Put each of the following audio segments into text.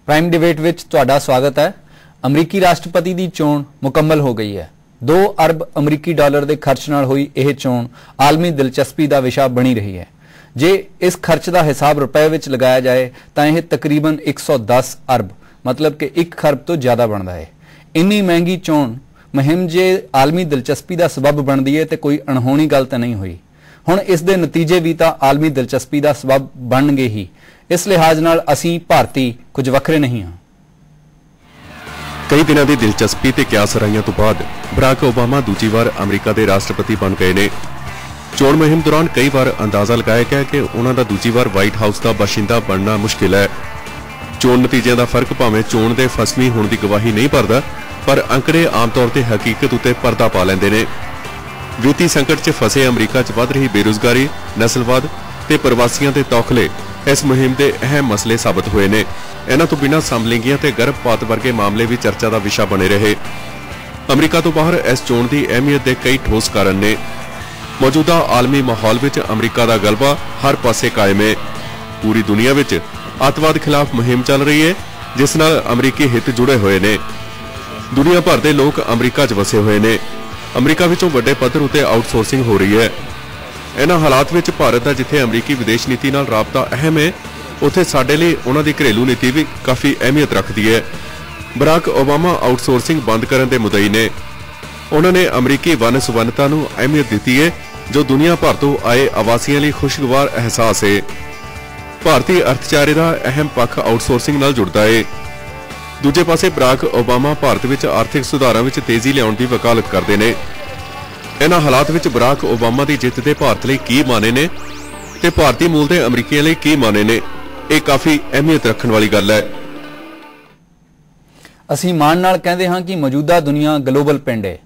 Prime debate विच तुहाडा स्वागत है। अमरीकी राष्ट्रपति की चोण मुकम्मल हो गई है। 2 अरब अमरीकी डॉलर के खर्च नाल हुई यह चोण आलमी दिलचस्पी का विषय बनी रही है। जे इस खर्च का हिसाब रुपए विच लगाया जाए तो यह तकरीबन 110 अरब मतलब कि 1 खरब तो ज़्यादा बनता है। इन्नी महंगी चोण मुहिम जे आलमी दिलचस्पी का सबब बनती है तो कोई अणहोनी गल तो नहीं हुई। हुण इस दे नतीजे भी तो आलमी दिलचस्पी का सबब बन गए ही। इस लिहाज नाल असीं भारती कुछ वखरे नहीं हाँ। कई दिनों की दिलचस्पी ते क्यास राइयां तो बाद बराक ओबामा दूजी बार अमरीका के राष्ट्रपति बन गए ने। चोण मुहिम दौरान कई बार अंदाजा लगाया गया कि उन्हों का दूजी बार व्हाइट हाउस का बाशिंदा बनना मुश्किल है। चोण नतीजों का फर्क भावें चोण के फसवी होने की गवाही नहीं भरता, पर अंकड़े आम तौर पर हकीकत उत्ते पर्दा पा लेंदे ने। वित्ती संकट च फसे अमरीका च वध रही बेरोजगारी, नस्लवाद ते प्रवासियों के तौखले इस मुहिम के अहम मसले साबित हुए ने। इन्हां तो बिना समलिंगियां ते गर्भपात वर्गे मामले भी चर्चा का विषय बने रहे। अमरीका तो बाहर इस चोण की अहमियत के कई ठोस कारण ने। मौजूदा आलमी माहौल विच अमरीका का गलबा हर पासे कायम है। पूरी दुनिया विच अतवाद खिलाफ मुहिम चल रही है, जिस नाल अमरीकी हित जुड़े हुए ने। दुनिया भर के लोग अमरीका च वसे हुए ने। अमरीका विचों वड्डे पद्धर उत्ते आउटसोर्सिंग हो रही है। इन्हां हालात विच भारत दा जिथे अमरीकी विदेश नीति नाल राबता अहम है, उत्थे साडे लई उन्हां दी घरेलू नीति भी काफ़ी अहमियत रखती है। बराक ओबामा आउटसोर्सिंग बंद करने के मुद्दई ने। उन्होंने अमरीकी वन सुवन्नता नूं अहमियत दी है, जो दुनिया भर तो आए आवासियों लिए खुशगवार एहसास है। भारतीय अर्थचारे का अहम पक्ष आउटसोर्सिंग नाल जुड़ता है। दूजे पासे बराक ओबामा भारत विच आर्थिक सुधारां विच तेजी लियाउण दी वकालत करते हैं। इन्हां हालात विच बराक ओबामा की जित के भारत लई की माने ने ते भारतीय मूल के अमरीकियों लई की माने ने, यह काफ़ी अहमियत रखने वाली गल है। असीं माण नाल कहंदे हां कि मौजूदा दुनिया ग्लोबल पिंड है।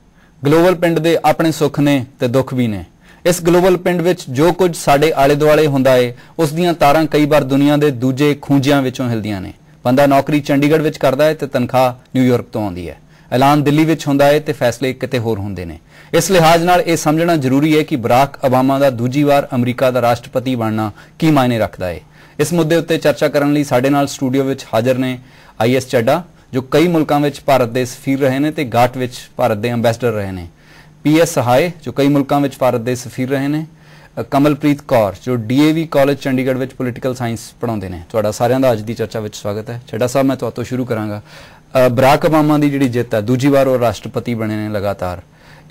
ग्लोबल पिंड दे अपने सुख ने ते दुख भी ने। इस ग्लोबल पिंड विच जो कुछ साडे आले दुआले हुंदा है, उस दीयां तारां कई बार दुनिया के दूजे खूंजियां विचों हिलदियां ने। बंदा नौकरी चंडीगढ़ विच करदा है ते तनख्वाह न्यूयॉर्क तो आउंदी है। ऐलान दिल्ली विच हुंदा है ते फैसले किते होर हुंदे ने। इस लिहाज नाल यह समझना जरूरी है कि बराक ओबामा का दूजी बार अमरीका का राष्ट्रपति बनना की मायने रखता है। इस मुद्दे उत्ते चर्चा करने लई साडे नाल स्टूडियो विच हाजिर ने IS चड्डा, जो कई मुल्कों में भारत के सफीर रहे हैं ते गाट विच भारत के अंबैसडर रहे हैं। PS सहाय, जो कई मुल्कों में भारत के सफीर रहे हैं। कमलप्रीत कौर, जो DAV कॉलेज चंडीगढ़ में पोलिटिकल साइंस पढ़ाते हैं। तुहाडा सारिआं दा अज की चर्चा में स्वागत है। चड्डा साहब, मैं तुहाडे तो शुरू करांगा। बराक ओबामा की जिहड़ी जित है, दूजी बार वो राष्ट्रपति बने ने लगातार,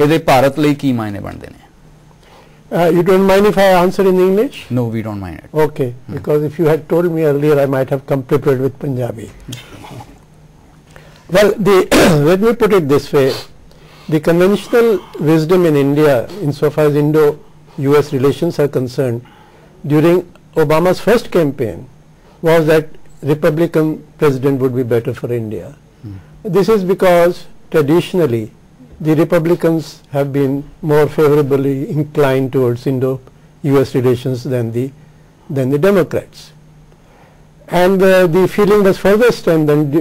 इहदे भारत लई की मायने बनते हैं? You don't mind if I answer in English? No, we don't mind it. Okay, because if you had told me earlier, I might have come prepared with Punjabi. Well, let me put it this way. The conventional wisdom in India, insofar as Indo-US relations are concerned, during Obama's first campaign, was that Republican president would be better for India. This is because traditionally the Republicans have been more favorably inclined towards Indo-US relations than the Democrats. And the feeling was further strengthened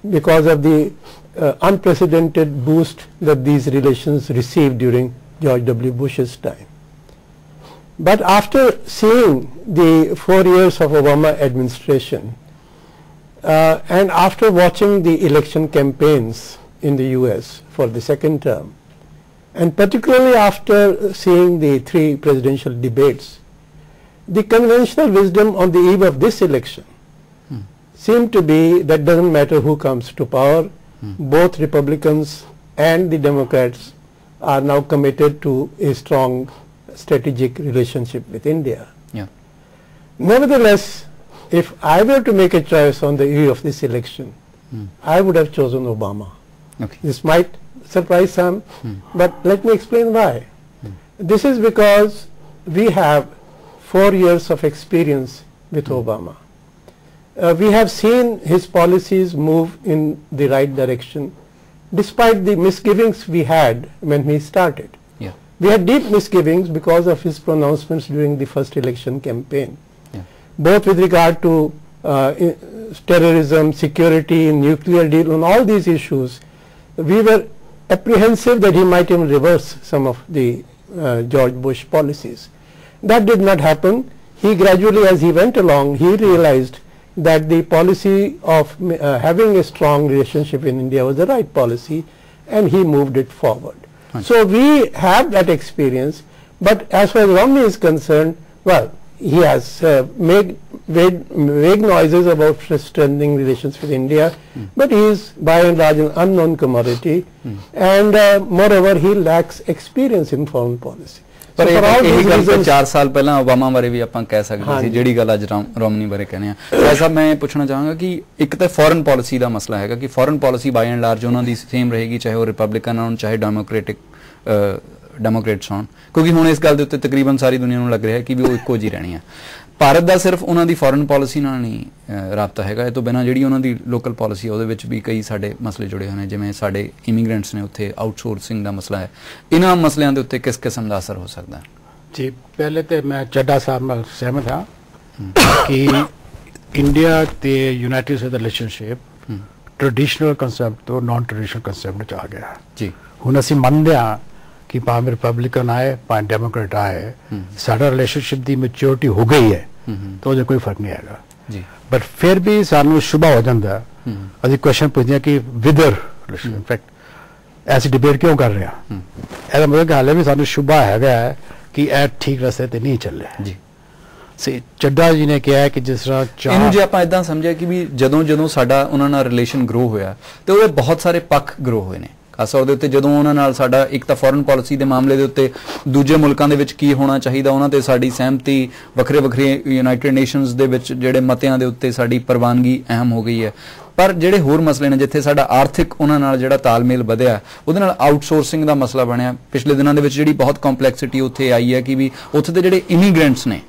because of the unprecedented boost that these relations received during George W. Bush's time. But after seeing the 4 years of Obama administration and after watching the election campaigns in the US for the second term, and particularly after seeing the 3 presidential debates, the conventional wisdom on the eve of this election seemed to be that doesn't matter who comes to power, both Republicans and the Democrats are now committed to a strong strategic relationship with India. Yeah. Nevertheless, if I were to make a choice on the eve of this election, I would have chosen Obama. Okay. This might surprise some, but let me explain why. This is because we have 4 years of experience with Obama. We have seen his policies move in the right direction despite the misgivings we had when he started. Yeah. We had deep misgivings because of his pronouncements during the first election campaign, both with regard to terrorism, security, nuclear deal, on all these issues. We were apprehensive that he might even reverse some of the George Bush policies. That did not happen. He gradually, as he went along, he realized that the policy of having a strong relationship in India was the right policy, and he moved it forward. So we have that experience, but as far as Romney is concerned, well, he has made vague noises about strengthening relations with India, but he is by and large an unknown commodity, and moreover he lacks experience in foreign policy. ਪਰ ਇਹ ਗੱਲ ਤਾਂ 4 ਸਾਲ ਪਹਿਲਾਂ Obama ਬਾਰੇ ਵੀ ਆਪਾਂ ਕਹਿ ਸਕਦੇ ਸੀ, ਜਿਹੜੀ ਗੱਲ ਅੱਜ ਰੋਮਨੀ ਬਾਰੇ ਕਹਿੰਦੇ ਆ। ਐਸਾ ਮੈਂ ਪੁੱਛਣਾ ਚਾਹਾਂਗਾ ਕਿ ਇੱਕ ਤਾਂ ਫੋਰਨ ਪਾਲਿਸੀ ਦਾ ਮਸਲਾ ਹੈਗਾ ਕਿ foreign policy by and large ਉਹਨਾਂ ਦੀ ਸੇਮ ਰਹੇਗੀ, ਚਾਹੇ ਉਹ ਰਿਪਬਲਿਕਨ ਹੋਣ ਚਾਹੇ ਡੈਮੋਕ੍ਰੇਟਸ ਹੋਣ, ਕਿਉਂਕਿ ਹੁਣ ਇਸ ਗੱਲ ਦੇ ਉੱਤੇ ਤਕਰੀਬਨ ਸਾਰੀ ਦੁਨੀਆ ਨੂੰ ਲੱਗ ਰਿਹਾ ਕਿ ਵੀ ਉਹ ਇੱਕੋ ਜਿਹੀ ਰਹਿਣੀ ਆ। ਭਾਰਤ ਦਾ ਸਿਰਫ ਉਹਨਾਂ ਦੀ ਫੋਰਨ ਪਾਲਿਸੀ ਨਾਲ ਨਹੀਂ ਰਾਬਤਾ ਹੈਗਾ, ਇਹ ਤੋਂ ਬਿਨਾਂ ਜਿਹੜੀ ਉਹਨਾਂ ਦੀ ਲੋਕਲ ਪਾਲਿਸੀ ਉਹਦੇ ਵਿੱਚ ਵੀ ਕਈ ਸਾਡੇ ਮਸਲੇ ਜੁੜੇ ਹੋਏ ਨੇ, ਜਿਵੇਂ ਸਾਡੇ ਇਮੀਗ੍ਰੈਂਟਸ ਨੇ ਉੱਥੇ ਆਊਟਸੋਰਸਿੰਗ ਦਾ ਮਸਲਾ ਹੈ। ਇਹਨਾਂ ਮਸਲਿਆਂ ਦੇ ਉੱਤੇ ਕਿਸ ਕਿਸਮ ਦਾ ਅਸਰ ਹੋ ਸਕਦਾ? ਜੀ ਪਹਿਲੇ ਤੇ ਮੈਂ ਚੱਡਾ ਸਾਹਿਬ ਨਾਲ ਸਹਿਮਤ ਹਾਂ ਕਿ ਇੰਡੀਆ ਤੇ ਯੂਨਾਈਟਿਡ ਸਟੇਟ ਦਾ ਰਿਲੇਸ਼ਨਸ਼ਿਪ ਟ੍ਰੈਡੀਸ਼ਨਲ ਕਨਸੈਪਟ ਤੋਂ ਨਾਨ ਟ੍ਰੈਡੀਸ਼ਨਲ ਕਨਸੈਪਟ ਵਿੱਚ ਆ ਗਿਆ ਜੀ। ਹੁਣ ਅਸੀਂ ਮੰਨਦੇ ਹਾਂ ਕਿ ਭਾਵੇਂ ਰਿਪਬਲਿਕਨ ਆਏ ਭਾਵੇਂ ਡੈਮੋਕ੍ਰੇਟ ਆਏ, ਸਾਡਾ ਰਿਲੇਸ਼ਨਸ਼ਿਪ ਦੀ ਮੈਚੁਰਿਟੀ ਹੋ ਗਈ ਹੈ ਤਾਂ ਉਹਦੇ ਕੋਈ ਫਰਕ ਨਹੀਂ ਹੈਗਾ ਜੀ। ਬਟ ਫਿਰ ਵੀ ਸਾਨੂੰ ਸ਼ੁਭਾ ਹੋ ਜਾਂਦਾ, ਅਸੀਂ ਕੁਐਸਚਨ ਪੁੱਛਦੇ ਹਾਂ ਕਿ ਵਿਦਰ ਰਿਲੇਸ਼ਨ ਇਨਫੈਕਟ ਐਸੀ ਡਿਬੇਟ ਕਿਉਂ ਕਰ ਰਹੇ ਹਾਂ? ਇਹਦਾ ਮਤਲਬ ਕਿ ਹਾਲੇ ਵੀ ਸਾਨੂੰ ਸ਼ੁਭਾ ਹੈਗਾ ਕਿ ਇਹ ਠੀਕ ਰਸਤੇ ਤੇ ਨਹੀਂ ਚੱਲ ਰਿਹਾ ਜੀ। ਚੱਡਾ ਜੀ ਨੇ ਕਿਹਾ ਕਿ ਜਿਸ ਤਰ੍ਹਾਂ ਇਹਨੂੰ ਜੇ ਆਪਾਂ ਇਦਾਂ ਸਮਝਿਆ ਕਿ ਵੀ ਜਦੋਂ ਸਾਡਾ ਉਹਨਾਂ ਨਾਲ ਰਿਲੇਸ਼ਨ ਗਰੋ ਹੋਇਆ ਤੇ ਉਹਦੇ ਬਹੁਤ ਸਾਰੇ ਪੱਖ ਗਰੋ ਹੋਏ ਨੇ, ਖਾਸ ਤੌਰ ਦੇ ਉੱਤੇ ਜਦੋਂ ਉਹਨਾਂ ਨਾਲ ਸਾਡਾ ਇੱਕ ਤਾਂ ਫੋਰਨ ਪਾਲਿਸੀ ਦੇ ਮਾਮਲੇ ਦੇ ਉੱਤੇ ਦੂਜੇ ਮੁਲਕਾਂ ਦੇ ਵਿੱਚ ਕੀ ਹੋਣਾ ਚਾਹੀਦਾ ਉਹਨਾਂ ਤੇ ਸਾਡੀ ਸਹਿਮਤੀ, ਵੱਖਰੇ ਯੂਨਾਈਟਿਡ ਨੇਸ਼ਨਸ ਦੇ ਵਿੱਚ ਜਿਹੜੇ ਮਤਿਆਂ ਦੇ ਉੱਤੇ ਸਾਡੀ ਪ੍ਰਵਾਨਗੀ ਅਹਿਮ ਹੋ ਗਈ ਹੈ। ਪਰ ਜਿਹੜੇ ਹੋਰ ਮਸਲੇ ਨੇ ਜਿੱਥੇ ਸਾਡਾ ਆਰਥਿਕ ਉਹਨਾਂ ਨਾਲ ਜਿਹੜਾ ਤਾਲਮੇਲ ਵਧਿਆ ਉਹਦੇ ਨਾਲ ਆਊਟਸੋਰਸਿੰਗ ਦਾ ਮਸਲਾ ਬਣਿਆ। ਪਿਛਲੇ ਦਿਨਾਂ ਦੇ ਵਿੱਚ ਜਿਹੜੀ ਬਹੁਤ ਕੰਪਲੈਕਸਿਟੀ ਉੱਥੇ ਆਈ ਹੈ ਕਿ ਵੀ ਉੱਥੇ ਦੇ ਜਿਹੜੇ ਇਮੀਗ੍ਰੈਂਟਸ ਨੇ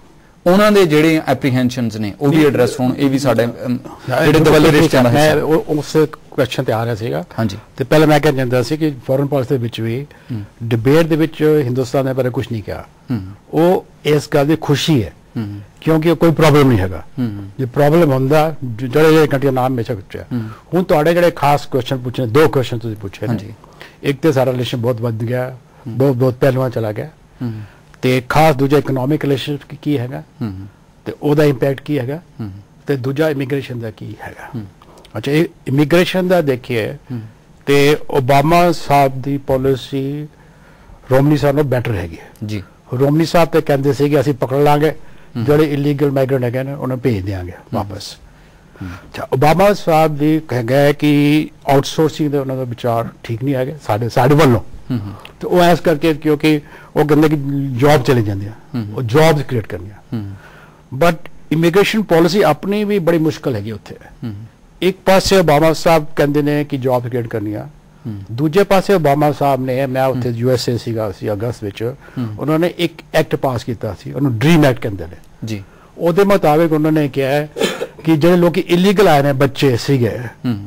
ਉਹਨਾਂ ਦੇ ਜਿਹੜੇ ਐਪਰੀਹੈਂਸ਼ਨਸ ਨੇ ਉਹ ਵੀ ਐਡਰੈਸ ਹੋਣ, ਇਹ ਵੀ ਸਾਡੇ ਜਿਹੜੇ ਦਵੱਲੇ ਰਿਸ਼ਤਿਆਂ ਦਾ ਹਿੱਸਾ। ਮੈਂ ਉਸ ਕੁਐਸਚਨ ਤੇ ਆ ਰਿਹਾ ਸੀਗਾ ਹਾਂਜੀ। ਤੇ ਪਹਿਲਾਂ ਮੈਂ ਕਹਿ ਜਾਂਦਾ ਸੀ ਕਿ ਫੋਰਨ ਪਾਲਿਸੀ ਦੇ ਵਿੱਚ ਵੀ ਡਿਬੇਟ ਦੇ ਵਿੱਚ ਹਿੰਦੁਸਤਾਨ ਨੇ ਬਾਰੇ ਕੁਝ ਨਹੀਂ ਕਿਹਾ, ਉਹ ਇਸ ਗੱਲ ਦੀ ਖੁਸ਼ੀ ਹੈ ਕਿਉਂਕਿ ਕੋਈ ਪ੍ਰੋਬਲਮ ਨਹੀਂ ਹੈਗਾ। ਜੇ ਪ੍ਰੋਬਲਮ ਹੁੰਦਾ ਜਿਹੜੇ ਕੰਟਰੀ ਦਾ ਨਾਮ ਹਮੇਸ਼ਾ ਪੁੱਛਿਆ। ਹੁਣ ਤੁਹਾਡੇ ਜਿਹੜੇ ਖਾਸ ਕੁਐਸਚਨ ਪੁੱਛੇ, 2 ਕੁਐਸਚਨ ਤੁਸੀਂ ਪੁੱਛੇ ਨੇ, ਇੱਕ ਤੇ ਸਾਰਾ ਰਿਲੇਸ਼ਨ ਬਹੁਤ ਵੱਧ ਗਿਆ, ਬਹੁਤ ਪਹਿਲੂਆਂ ਚਲਾ ਗਿਆ, ਤੇ ਖਾਸ ਦੂਜਾ ਇਕਨੋਮਿਕ ਰਿਲੇਸ਼ਨ ਕੀ ਹੈਗਾ ਤੇ ਉਹਦਾ ਇੰਪੈਕਟ ਕੀ ਹੈਗਾ, ਤੇ ਦੂਜਾ ਇਮੀਗ੍ਰੇਸ਼ਨ ਦਾ ਕੀ ਹੈਗਾ। ਅੱਛਾ, ਇਹ ਇਮੀਗ੍ਰੇਸ਼ਨ ਦਾ ਦੇਖੀਏ ਤੇ ਓਬਾਮਾ ਸਾਹਿਬ ਦੀ ਪਾਲਿਸੀ ਰੋਮਨੀ ਸਾਹਿਬ ਨਾਲੋਂ ਬੈਟਰ ਹੈਗੀ ਜੀ। ਰੋਮਨੀ ਸਾਹਿਬ ਤੇ ਕਹਿੰਦੇ ਸੀ ਕਿ ਅਸੀਂ ਪਕੜ ਲਾਂਗੇ ਜਿਹੜੇ ਇਲੀਗਲ ਮਾਈਗ੍ਰੈਂਟ ਹੈਗੇ ਨੇ ਉਹਨਾਂ ਨੂੰ ਭੇਜ ਦਿਆਂਗੇ ਵਾਪਸ। ਅੱਛਾ, ਓਬਾਮਾ ਸਾਹਿਬ ਦੀ ਹੈਗਾ ਕਿ ਆਊਟਸੋਰਸਿੰਗ ਦੇ ਉਹਨਾਂ ਦਾ ਵਿਚਾਰ ਠੀਕ ਨਹੀਂ ਹੈਗੇ ਸਾਡੇ ਵੱਲੋਂ, ਤੇ ਉਹ ਐਸ ਕਰਕੇ ਕਿਉਂਕਿ ਉਹ ਕਹਿੰਦੇ ਕਿ ਜੌਬ ਚਲੇ ਜਾਂਦੀਆਂ, ਉਹ ਜੌਬ ਕ੍ਰੀਏਟ ਕਰਨੀਆਂ। ਬਟ ਇਮੀਗ੍ਰੇਸ਼ਨ ਪਾਲਿਸੀ ਆਪਣੀ ਵੀ ਬੜੀ ਮੁਸ਼ਕਲ ਹੈਗੀ ਉੱਥੇ। ਇੱਕ ਪਾਸੇ ਓਬਾਮਾ ਸਾਹਿਬ ਕਹਿੰਦੇ ਨੇ ਕਿ ਜੌਬ ਕ੍ਰੀਏਟ ਕਰਨੀਆਂ, ਦੂਜੇ ਪਾਸੇ ਓਬਾਮਾ ਸਾਹਿਬ ਨੇ, ਮੈਂ ਉੱਥੇ USA ਸੀਗਾ ਸੀ ਅਗਸਤ ਵਿੱਚ, ਉਹਨਾਂ ਨੇ ਇੱਕ ਐਕਟ ਪਾਸ ਕੀਤਾ ਸੀ, ਉਹਨੂੰ ਡ੍ਰੀਮ ਐਕਟ ਕਹਿੰਦੇ ਨੇ ਜੀ। ਉਹਦੇ ਮੁਤਾਬਿਕ ਉਹਨਾਂ ਨੇ ਕਿਹਾ ਕਿ ਜਿਹੜੇ ਲੋਕ ਇਲੀਗਲ ਆਏ ਨੇ ਬੱਚੇ ਸੀਗੇ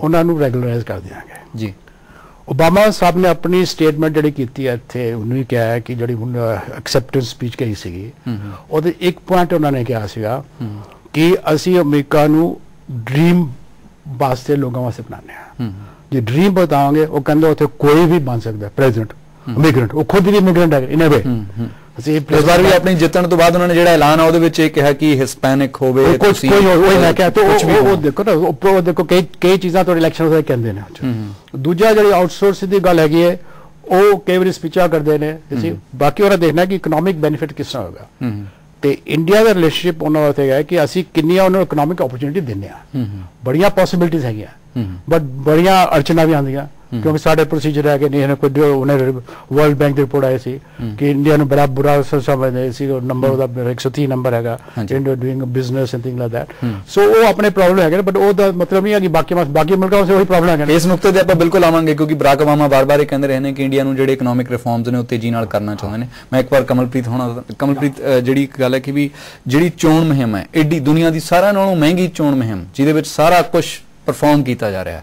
ਉਹਨਾਂ ਨੂੰ ਰੈਗੂਲਰਾਈਜ਼ ਕਰ ਦਿਆਂਗੇ ਜੀ। ਓਬਾਮਾ ਸਾਹਿਬ ਨੇ ਆਪਣੀ ਸਟੇਟਮੈਂਟ ਜਿਹੜੀ ਕੀਤੀ ਹੈ ਇੱਥੇ ਉਹਨੂੰ ਵੀ ਕਿਹਾ ਕਿ ਜਿਹੜੀ ਹੁਣ ਐਕਸੈਪਟੈਂਸ ਸਪੀਚ ਕਹੀ ਸੀਗੀ ਉਹਦੇ ਇੱਕ ਪੁਆਇੰਟ ਉਹਨਾਂ ਨੇ ਕਿਹਾ ਸੀਗਾ ਕਿ ਅਸੀਂ ਅਮਰੀਕਾ ਨੂੰ ਡ੍ਰੀਮ ਵਾਸਤੇ ਲੋਕਾਂ ਵਾਸਤੇ ਬਣਾਉਂਦੇ ਹਾਂ। ਜੇ ਡ੍ਰੀਮ ਬਤਾਵਾਂਗੇ ਉਹ ਕਹਿੰਦੇ ਉੱਥੇ ਕੋਈ ਵੀ ਬਣ ਸਕਦਾ ਪ੍ਰੈਜ਼ੀਡੈਂਟ ਇਮੀਗ੍ਰੈਂਟ, ਉਹ ਖੁਦ ਵੀ ਇਮੀਗ੍ਰੈਂਟ ਹੈ ਇਨ ਅ ਵੇ। ਅਸੀਂ ਇਸ ਵਾਰ ਵੀ ਆਪਣੀ ਜਿੱਤਣ ਤੋਂ ਬਾਅਦ ਉਹਨਾਂ ਨੇ ਜਿਹੜਾ ਐਲਾਨ ਆ ਉਹਦੇ ਵਿੱਚ ਇਹ ਕਿਹਾ ਕਿ ਹਿਸਪੈਨਿਕ ਹੋਵੇ ਕੋਈ ਉਹ ਮੈਂ ਕਿਹਾ, ਤੇ ਉਹ ਦੇਖੋ ਨਾ, ਉਹ ਦੇਖੋ ਕਈ ਚੀਜ਼ਾਂ ਤੋਂ ਇਲੈਕਸ਼ਨ ਹੋਏ ਕਹਿੰਦੇ ਨੇ। ਦੂਜਾ ਜਿਹੜੀ ਆਊਟਸੋਰਸ ਦੀ ਗੱਲ ਹੈਗੀ ਹੈ ਉਹ ਕਈ ਵਾਰੀ ਸਪੀਚਾਂ ਕਰਦੇ ਨੇ, ਬਾਕੀ ਉਹਦਾ ਦੇਖਣਾ ਕਿ ਇਕਨੋਮਿਕ ਬੈਨੀਫਿਟ ਕਿਸ ਤਰ੍ਹਾਂ ਹੋਗਾ। ਤੇ ਇੰਡੀਆ ਦਾ ਰਿਲੇਸ਼ਨਸ਼ਿਪ ਉਹਨਾਂ ਵਾਸਤੇ ਹੈ ਕਿ ਅਸੀਂ ਕਿੰਨੀਆਂ ਉਹਨਾਂ ਨੂੰ ਇਕਨੋਮਿਕ ਓਪਰਚੁਨਿਟੀ ਦਿੰਦੇ ਹਾਂ, ਬੜੀਆਂ ਪੋਸੀਬਿਲਿਟੀਜ਼ ਹੈਗੀਆਂ ਬਟ ਬੜੀਆਂ ਅੜਚਨਾਂ ਵੀ ਆਉਂਦੀਆਂ ਕਿਉਂਕਿ ਸਾਡੇ ਪ੍ਰੋਸੀਜਰ ਹੈਗੇ ਨਹੀਂ। ਕੋਈ ਉਹਨੇ ਵਰਲਡ ਬੈਂਕ ਦੀ ਰਿਪੋਰਟ ਆਈ ਸੀ ਕਿ ਇੰਡੀਆ ਨੂੰ ਬੜਾ ਬੁਰਾ ਸਮਝਦੇ ਸੀ, ਨੰਬਰ ਉਹਦਾ 130 ਨੰਬਰ ਹੈਗਾ India doing business and thing like that. So ਉਹ ਆਪਣੇ ਪ੍ਰੋਬਲਮ ਹੈਗੇ ਬਟ ਉਹਦਾ ਮਤਲਬ ਨਹੀਂ ਹੈ ਕਿ ਬਾਕੀ ਮੁਲਕਾਂ ਵਿੱਚ ਉਹੀ ਪ੍ਰੋਬਲਮ ਹੈਗੇ। ਇਸ ਨੁਕਤੇ ਤੇ ਆਪਾਂ ਬਿਲਕੁਲ ਆਵਾਂਗੇ ਕਿਉਂਕਿ ਬਰਾਕ ਓਬਾਮਾ ਬਾਰ-ਬਾਰ ਇਹ ਕਹਿੰਦੇ ਰਹੇ ਨੇ ਕਿ ਇੰਡੀਆ ਨੂੰ ਜਿਹੜੇ ਇਕਨੋਮਿਕ ਰਿਫਾਰਮਸ ਨੇ ਉਹ ਤੇਜ਼ੀ ਨਾਲ ਕਰਨਾ ਚਾਹੁੰਦੇ ਨੇ। ਮੈਂ ਇੱਕ ਵਾਰ ਕਮਲਪ੍ਰੀਤ ਜਿਹੜੀ ਗੱਲ ਹੈ ਕਿ ਵੀ ਜਿਹੜੀ ਚੋਣ ਮੁਹਿੰਮ ਹੈ ਏਡੀ ਦੁਨੀਆ ਦੀ ਸਾਰਿਆਂ ਨਾਲੋਂ ਮਹਿੰਗੀ ਚੋਣ ਮੁਹਿੰਮ ਜਿਹਦੇ ਵਿੱਚ ਸਾਰਾ ਕੁਝ ਪਰਫਾਰਮ ਕੀਤਾ ਜਾ ਰਿਹਾ,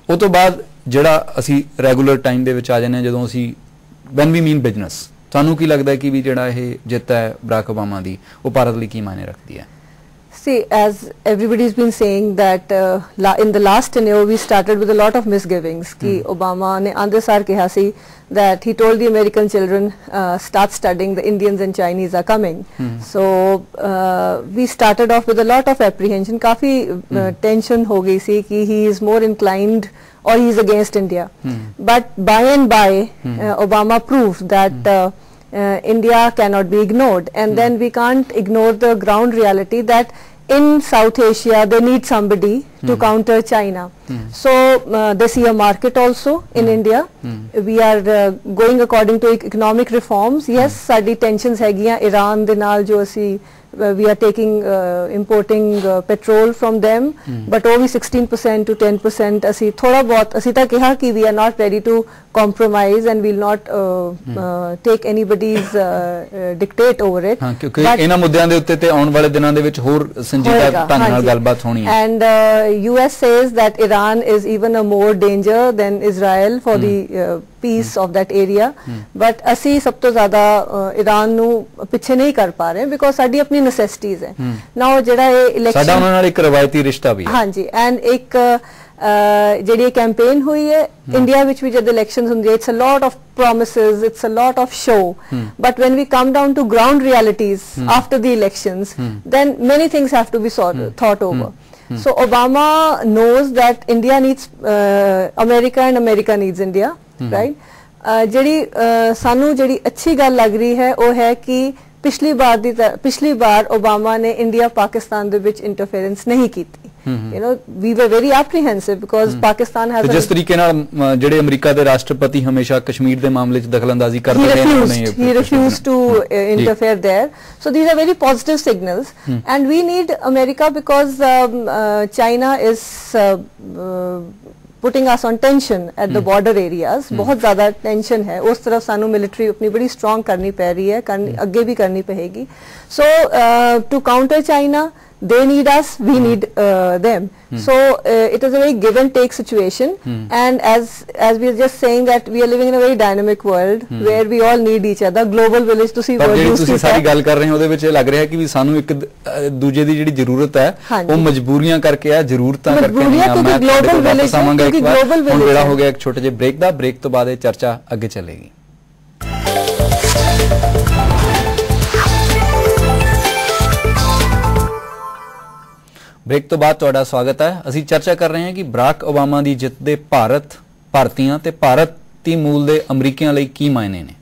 ਉਹ ਤੋਂ ਬਾਅਦ ਜਿਹੜਾ ਅਸੀਂ ਰੈਗੂਲਰ ਟਾਈਮ ਦੇ ਵਿੱਚ ਆ ਜਾਂਦੇ ਹਾਂ ਜਦੋਂ ਅਸੀਂ ਵੈਨ ਵੀ ਮੀਨ ਬਿਜ਼ਨਸ, ਤੁਹਾਨੂੰ ਕੀ ਲੱਗਦਾ ਕਿ ਵੀ ਜਿਹੜਾ ਇਹ ਜਿੱਤ ਹੈ ਬਰਾਕ ਓਬਾਮਾ ਦੀ ਉਹ ਭਾਰਤ ਲਈ ਕੀ ਮਾਇਨੇ ਰੱਖਦੀ ਹੈ? See, as everybody's been saying that in the last tenure we started with a lot of misgivings. Ki Obama ne aande saar kaha si that he told the American children start studying, the Indians and Chinese are coming. So we started off with a lot of apprehension. Kafi tension ho gayi si ki he is more inclined or he is against India. But by and by Obama proved that India cannot be ignored, and then we can't ignore the ground reality that in South Asia they need somebody to counter China. So they see a market also in India. We are going according to economic reforms. Yes, saadi tensions hagiyan Iran de naal jo asi we are taking importing petrol from them, but only 16% to 10% asi thoda bahut asi ta kaha ki we are not ready to compromise and will not take anybody's dictate over it. ਕਿਉਂਕਿ ਇਹਨਾਂ ਮੁੱਦਿਆਂ ਦੇ ਉੱਤੇ ਤੇ ਆਉਣ ਵਾਲੇ ਦਿਨਾਂ ਦੇ ਵਿੱਚ ਹੋਰ ਸੰਜੀਦਾ ਢੰਗ ਨਾਲ ਗੱਲਬਾਤ ਹੋਣੀ ਹੈ. And US says that Iran is even a more danger than Israel for the peace of that area, but ਅਸੀਂ ਸਭ ਤੋਂ ਜ਼ਿਆਦਾ ਈਰਾਨ ਨੂੰ ਪਿੱਛੇ ਨਹੀਂ ਕਰ ਪਾ ਰਹੇ because ਸਾਡੀ ਆਪਣੀ necessities ਹੈ. Now ਜਿਹੜਾ ਇਹ election ਸਾਡਾ ਉਹਨਾਂ ਨਾਲ ਇੱਕ ਰਵਾਇਤੀ ਰਿਸ਼ਤਾ ਵੀ ਹੈ. ਹਾਂਜੀ, and ਇੱਕ ਜਿਹੜੀ campaign ਹੋਈ ਹੈ ਇੰਡੀਆ ਵਿੱਚ ਵੀ ਜਦ elections ਹੁੰਦੀ ਹੈ, it's a lot of promises, it's a lot of show, but when we come down to ground realities after the elections, then many things have to be thought over. So Obama knows that India needs America and America needs India, right? ਜਿਹੜੀ ਸਾਨੂੰ ਜਿਹੜੀ ਅੱਛੀ ਗੱਲ ਲੱਗ ਰਹੀ ਹੈ ਉਹ ਹੈ ਕਿ ਪਿਛਲੀ ਵਾਰ ਓਬਾਮਾ ਨੇ ਇੰਡੀਆ ਪਾਕਿਸਤਾਨ ਦੇ ਵਿੱਚ ਇੰਟਰਫੇਰੈਂਸ ਨਹੀਂ ਕੀਤੀ. You know, we were very apprehensive because Pakistan has ਜਿਸ ਤਰੀਕੇ ਨਾਲ ਜਿਹੜੇ ਅਮਰੀਕਾ ਦੇ ਰਾਸ਼ਟਰਪਤੀ ਹਮੇਸ਼ਾ ਕਸ਼ਮੀਰ ਦੇ ਮਾਮਲੇ 'ਚ ਦਖਲਅੰਦਾਜ਼ੀ ਕਰਦੇ ਰਹੇ ਨੇ, he refused to interfere there. So these are very positive signals, and we need America because China is putting us on tension at the border areas. बहुत ज़्यादा tension है उस तरफ, सानू military अपनी बड़ी strong करनी पै रही है, आगे भी करनी पड़ेगी. So to counter China, they need us, we need them. So it is a very give and take situation, and as we are just saying that we are living in a very dynamic world where we all need each other. Global village ਤੁਸੀਂ word use ਤੁਸੀਂ ਸਾਰੀ ਗੱਲ ਕਰ ਰਹੇ ਹੋ ਉਹਦੇ ਵਿੱਚ ਇਹ ਲੱਗ ਰਿਹਾ ਕਿ ਵੀ ਸਾਨੂੰ ਇੱਕ ਦੂਜੇ ਦੀ ਜਿਹੜੀ ਜ਼ਰੂਰਤ ਹੈ ਉਹ ਮਜਬੂਰੀਆਂ ਕਰਕੇ ਆ, ਜ਼ਰੂਰਤਾਂ ਕਰਕੇ ਨਹੀਂ ਆ. ਮੈਂ ਗਲੋਬਲ ਵਿਲੇਜ ਕਿਉਂਕਿ ਗਲੋਬਲ ਵਿਲੇਜ ਵੇਲਾ ਹੋ ਗਿਆ ਇੱਕ ਛੋਟੇ ਜਿਹੇ ਬ੍ਰੇਕ ਦਾ. ਬ੍ਰੇਕ ਤੋਂ ਬਾਅਦ ਇਹ ਚਰਚਾ ਅੱਗੇ ਚੱਲੇਗੀ. ਬ੍ਰੇਕ ਤੋਂ ਬਾਅਦ ਤੁਹਾਡਾ ਸਵਾਗਤ ਹੈ. ਅਸੀਂ ਚਰਚਾ ਕਰ ਰਹੇ ਹਾਂ ਕਿ ਬਰਾਕ ਓਬਾਮਾ ਦੀ ਜਿੱਤ ਦੇ ਭਾਰਤੀਆਂ ਤੇ ਭਾਰਤੀ ਮੂਲ ਦੇ ਅਮਰੀਕੀਆਂ ਲਈ ਕੀ ਮਾਇਨੇ ਨੇ.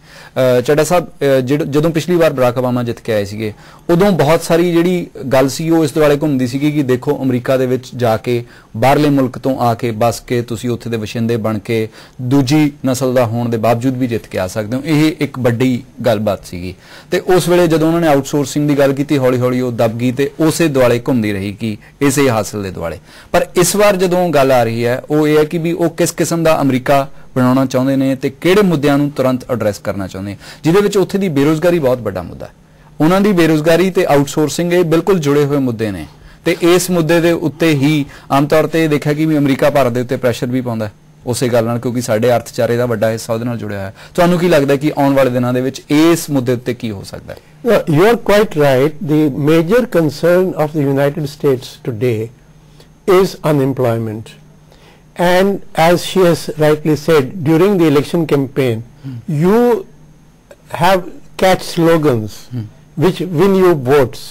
ਚੱਡਾ ਸਾਹਿਬ, ਜਦੋਂ ਪਿਛਲੀ ਵਾਰ ਬਰਾਕ ਓਬਾਮਾ ਜਿੱਤ ਕੇ ਆਏ ਸੀਗੇ ਉਦੋਂ ਬਹੁਤ ਸਾਰੀ ਜਿਹੜੀ ਗੱਲ ਸੀ ਉਹ ਇਸ ਦੁਆਲੇ ਘੁੰਮਦੀ ਸੀਗੀ ਕਿ ਦੇਖੋ ਅਮਰੀਕਾ ਦੇ ਵਿੱਚ ਜਾ ਕੇ ਬਾਹਰਲੇ ਮੁਲਕ ਤੋਂ ਆ ਕੇ ਬਸ ਕੇ ਤੁਸੀਂ ਉੱਥੇ ਦੇ ਵਸਿੰਦੇ ਬਣ ਕੇ ਦੂਜੀ ਨਸਲ ਦਾ ਹੋਣ ਦੇ ਬਾਵਜੂਦ ਵੀ ਜਿੱਤ ਕੇ ਆ ਸਕਦੇ ਹੋ. ਇਹ ਇੱਕ ਵੱਡੀ ਗੱਲਬਾਤ ਸੀਗੀ ਤੇ ਉਸ ਵੇਲੇ ਜਦੋਂ ਉਹਨਾਂ ਨੇ ਆਊਟਸੋਰਸਿੰਗ ਦੀ ਗੱਲ ਕੀਤੀ ਹੌਲੀ ਹੌਲੀ ਉਹ ਦਬ ਗਈ ਤੇ ਉਸੇ ਦੁਆਲੇ ਘੁੰਮਦੀ ਰਹੀ ਕਿ ਇਸੇ ਹਾਸਲ ਦੇ ਦੁਆਲੇ. ਪਰ ਇਸ ਵਾਰ ਜਦੋਂ ਗੱਲ ਆ ਰਹੀ ਹੈ ਉਹ ਇਹ ਹੈ ਕਿ ਵੀ ਉਹ ਕਿਸ ਕਿਸਮ ਦਾ ਅਮਰੀਕਾ ਬਣਾਉਣਾ ਚਾਹੁੰਦੇ ਨੇ ਤੇ ਕਿਹੜੇ ਮੁੱਦਿਆਂ ਨੂੰ ਤੁਰੰਤ ਐਡਰੈਸ ਕਰਨਾ ਚਾਹੁੰਦੇ, ਜਿਹਦੇ ਵਿੱਚ ਉੱਥੇ ਦੀ ਬੇਰੁਜ਼ਗਾਰੀ ਬਹੁਤ ਵੱਡਾ ਮੁੱਦਾ ਹੈ. ਉਹਨਾਂ ਦੀ ਬੇਰੁਜ਼ਗਾਰੀ ਤੇ ਆਊਟਸੋਰਸਿੰਗ ਇਹ ਬਿਲਕੁਲ ਜੁੜੇ ਹੋਏ ਮੁੱਦੇ ਨੇ ਤੇ ਇਸ ਮੁੱਦੇ ਦੇ ਉੱਤੇ ਹੀ ਆਮ ਤੌਰ ਤੇ ਦੇਖਿਆ ਕਿ ਵੀ ਅਮਰੀਕਾ ਭਾਰਤ ਦੇ ਉੱਤੇ ਪ੍ਰੈਸ਼ਰ ਵੀ ਪਾਉਂਦਾ ਉਸੇ ਗੱਲ ਨਾਲ, ਕਿਉਂਕਿ ਸਾਡੇ ਅਰਥਚਾਰੇ ਦਾ ਵੱਡਾ ਹਿੱਸਾ ਉਹਦੇ ਨਾਲ ਜੁੜਿਆ ਹੈ. ਤੁਹਾਨੂੰ ਕੀ ਲੱਗਦਾ ਕਿ ਆਉਣ ਵਾਲੇ ਦਿਨਾਂ ਦੇ ਵਿੱਚ ਇਸ ਮੁੱਦੇ ਉੱਤੇ ਕੀ ਹੋ ਸਕਦਾ ਹੈ? You are quite right. The major concern of the United States today is unemployment. And as she has rightly said, during the election campaign, you have catch slogans which win you votes,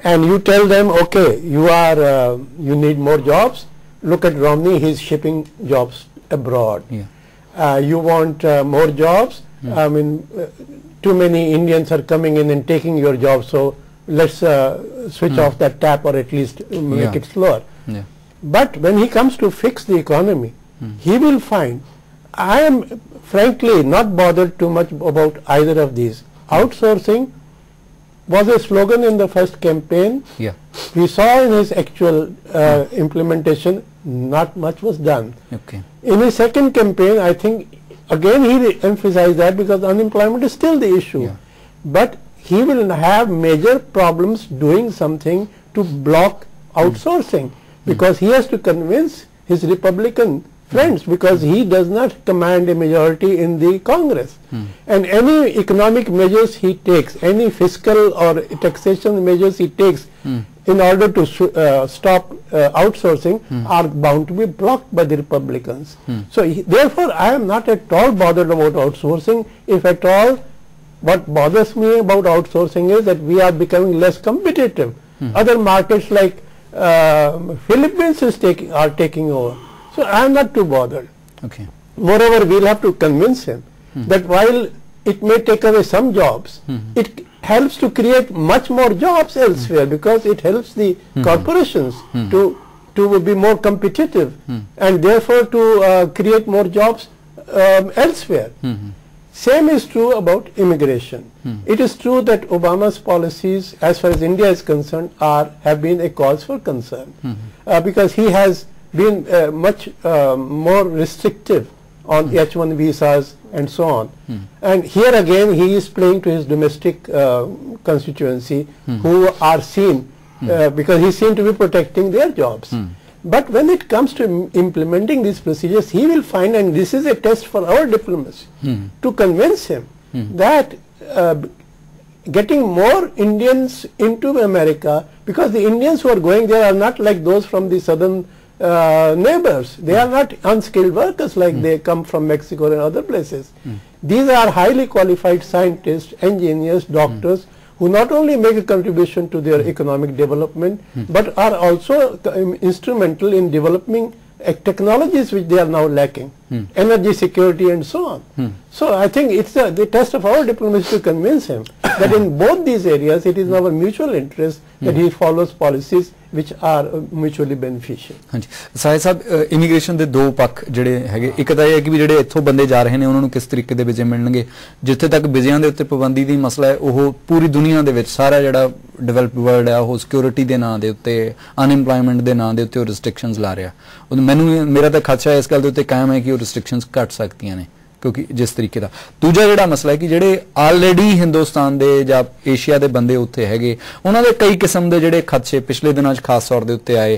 and you tell them, okay, you need more jobs. Look at Romney; he's shipping jobs abroad. You want more jobs? I mean, too many Indians are coming in and taking your jobs, so let's switch off that tap or at least make it slower. But when he comes to fix the economy, he will find, I am frankly not bothered too much about either of these. Outsourcing was a slogan in the first campaign. We saw in his actual implementation, not much was done. In his second campaign, I think again he emphasized that because unemployment is still the issue. But he will have major problems doing something to block outsourcing. Because he has to convince his Republican friends, because he does not command a majority in the Congress. And any economic measures he takes, any fiscal or taxation measures he takes, in order to stop outsourcing are bound to be blocked by the Republicans. So therefore I am not at all bothered about outsourcing. If at all, what bothers me about outsourcing is that we are becoming less competitive. Other markets like Philippines are taking over. So I am not too bothered. Okay. Moreover, we'll have to convince him that while it may take away some jobs, it helps to create much more jobs elsewhere, because it helps the corporations to be more competitive and therefore to create more jobs elsewhere. Same is true about immigration. It is true that Obama's policies as far as India is concerned have been a cause for concern, because he has been much more restrictive on H-1 visas and so on. And here again he is playing to his domestic constituency, who are seen, because he seems to be protecting their jobs. But when it comes to implementing these procedures, he will find, and this is a test for our diplomacy, to convince him that getting more Indians into America, because the Indians who are going there are not like those from the southern neighbors. They are not unskilled workers like they come from Mexico and other places. These are highly qualified scientists, engineers, doctors, who not only make a contribution to their economic development, but are also instrumental in developing technologies which they are now lacking, energy security and so on. So I think it's the test of our diplomacy to convince him that in both these areas it is in our mutual interest that he follows policies which are mutually beneficial. ਹਾਂਜੀ ਸਾਹਿਬ ਸਾਹਿਬ immigration ਦੇ ਦੋ ਪੱਖ ਜਿਹੜੇ ਹੈਗੇ, ਇੱਕ ਤਾਂ ਇਹ ਹੈ ਕਿ ਵੀ ਜਿਹੜੇ ਇੱਥੋਂ ਬੰਦੇ ਜਾ ਰਹੇ ਨੇ ਉਹਨਾਂ ਨੂੰ ਕਿਸ ਤਰੀਕੇ ਦੇ ਵੀਜ਼ੇ ਮਿਲਣਗੇ। ਜਿੱਥੇ ਤੱਕ ਵੀਜ਼ਿਆਂ ਦੇ ਉੱਤੇ ਪਾਬੰਦੀ ਦੀ ਮਸਲਾ ਹੈ, ਉਹ ਪੂਰੀ ਦੁਨੀਆ ਦੇ ਵਿੱਚ ਸਾਰਾ ਜਿਹੜਾ ਡਿਵੈਲਪਡ ਵਰਲਡ ਹੈ ਉਹ ਸਿਕਿਉਰਿਟੀ ਦੇ ਨਾਂ ਦੇ ਉੱਤੇ, ਅਨਇੰਪਲੋਇਮੈਂਟ ਦੇ ਨਾਂ ਦੇ ਉੱਤੇ ਉਹ ਰਿਸਟ੍ਰਿਕਸ਼ਨਸ ਲਾ ਰਿਹਾ। ਮੇਰਾ ਤਾਂ ਖਦਸ਼ਾ ਇਸ ਗੱਲ ਦੇ ਉੱਤੇ ਕਾਇਮ ਹੈ ਕਿ ਉਹ ਰਿਸਟ੍ਰਿਕਸ਼ਨਸ ਘਟ ਸਕਦੀਆਂ ਨੇ, ਕਿਉਂਕਿ ਜਿਸ ਤਰੀਕੇ ਦਾ। ਦੂਜਾ ਜਿਹੜਾ ਮਸਲਾ ਹੈ ਕਿ ਜਿਹੜੇ ਆਲਰੇਡੀ ਹਿੰਦੁਸਤਾਨ ਦੇ ਜਾਂ ਏਸ਼ੀਆ ਦੇ ਬੰਦੇ ਉੱਥੇ ਹੈਗੇ, ਉਹਨਾਂ ਦੇ ਕਈ ਕਿਸਮ ਦੇ ਜਿਹੜੇ ਖਦਸ਼ੇ ਪਿਛਲੇ ਦਿਨਾਂ 'ਚ ਖਾਸ ਤੌਰ ਦੇ ਉੱਤੇ ਆਏ,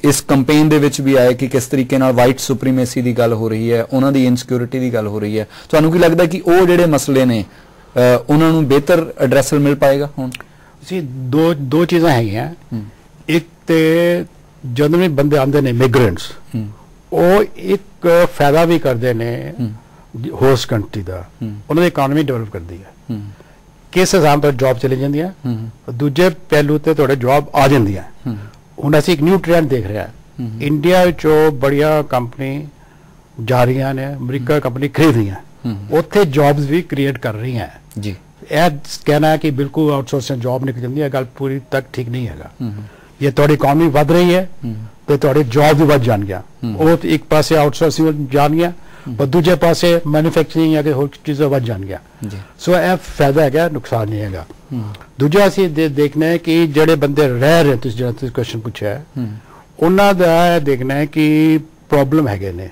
ਇਸ ਕੰਪੇਨ ਦੇ ਵਿੱਚ ਵੀ ਆਏ ਕਿ ਕਿਸ ਤਰੀਕੇ ਨਾਲ ਵਾਈਟ ਸੁਪਰੀਮੇਸੀ ਦੀ ਗੱਲ ਹੋ ਰਹੀ ਹੈ, ਉਹਨਾਂ ਦੀ ਇਨਸਿਕਿਉਰਿਟੀ ਦੀ ਗੱਲ ਹੋ ਰਹੀ ਹੈ। ਤੁਹਾਨੂੰ ਕੀ ਲੱਗਦਾ ਕਿ ਉਹ ਜਿਹੜੇ ਮਸਲੇ ਨੇ ਉਹਨਾਂ ਨੂੰ ਬਿਹਤਰ ਐਡਰੈਸਲ ਮਿਲ ਪਾਏਗਾ ਹੁਣ? ਜੀ ਦੋ ਚੀਜ਼ਾਂ ਹੈਗੀਆਂ। ਇੱਕ ਤੇ ਜਦੋਂ ਵੀ ਬੰਦੇ ਆਉਂਦੇ ਨੇ ਮਿਗਰੈਂਟਸ, ਉਹ ਇੱਕ ਫਾਇਦਾ ਵੀ ਕਰਦੇ ਨੇ ਹੋਸਟ ਕੰਟਰੀ ਦਾ, ਉਹਨਾਂ ਦੀ ਇਕਨੋਮੀ ਡਿਵੈਲਪ ਕਰਦੀ ਹੈ। ਕਿਸ ਹਿਸਾਬ ਨਾਲ ਜੌਬ ਚਲੀ ਜਾਂਦੀਆਂ, ਦੂਜੇ ਪਹਿਲੂ ਤੇ ਤੁਹਾਡੇ ਜੌਬ ਆ ਜਾਂਦੀਆਂ। ਹੁਣ ਅਸੀਂ ਇੱਕ ਨਿਊ ਟ੍ਰੈਂਡ ਦੇਖ ਰਹੇ ਹਾਂ, ਇੰਡੀਆ ਵਿੱਚੋਂ ਬੜੀਆਂ ਕੰਪਨੀ ਜਾ ਰਹੀਆਂ ਨੇ, ਅਮਰੀਕਾ ਕੰਪਨੀ ਖਰੀਦ ਰਹੀਆਂ, ਉੱਥੇ ਜੌਬਸ ਵੀ ਕ੍ਰੀਏਟ ਕਰ ਰਹੀਆਂ ਜੀ। ਇਹ ਕਹਿਣਾ ਹੈ ਕਿ ਬਿਲਕੁਲ ਆਊਟਸੋਰਸਿੰਗ ਜੌਬ ਨਿਕਲ ਜਾਂਦੀ ਹੈ, ਗੱਲ ਪੂਰੀ ਤੱਕ ਠੀਕ ਨਹੀਂ ਹੈਗਾ। ਜੇ ਤੁਹਾਡੀ ਇਕਨੋਮੀ ਵੱਧ ਰਹੀ ਹੈ ਤੇ ਤੁਹਾਡੇ ਜੌਬ ਵੀ ਵੱਧ ਜਾਣਗੀਆਂ। ਉਹ ਇੱਕ ਪਾਸੇ ਆਊਟਸੋਰਸਿੰਗ ਜਾਣਗੀਆਂ, ਪਰ ਦੂਜੇ ਪਾਸੇ ਮੈਨੂਫੈਕਚਰਿੰਗ ਜਾਂ ਹੋਰ ਚੀਜ਼ਾਂ ਵੱਧ ਜਾਣਗੀਆਂ। ਸੋ ਇਹ ਫਾਇਦਾ ਹੈਗਾ, ਨੁਕਸਾਨ ਨਹੀਂ ਹੈਗਾ। ਦੂਜਾ ਅਸੀਂ ਦੇਖਣਾ ਹੈ ਕਿ ਜਿਹੜੇ ਬੰਦੇ ਰਹਿ ਰਹੇ, ਤੁਸੀਂ ਜਿਹੜਾ ਤੁਸੀਂ ਕੁਐਸਚਨ ਪੁੱਛਿਆ, ਉਹਨਾਂ ਦਾ ਦੇਖਣਾ ਹੈ ਕਿ ਪ੍ਰੋਬਲਮ ਹੈਗੇ ਨੇ।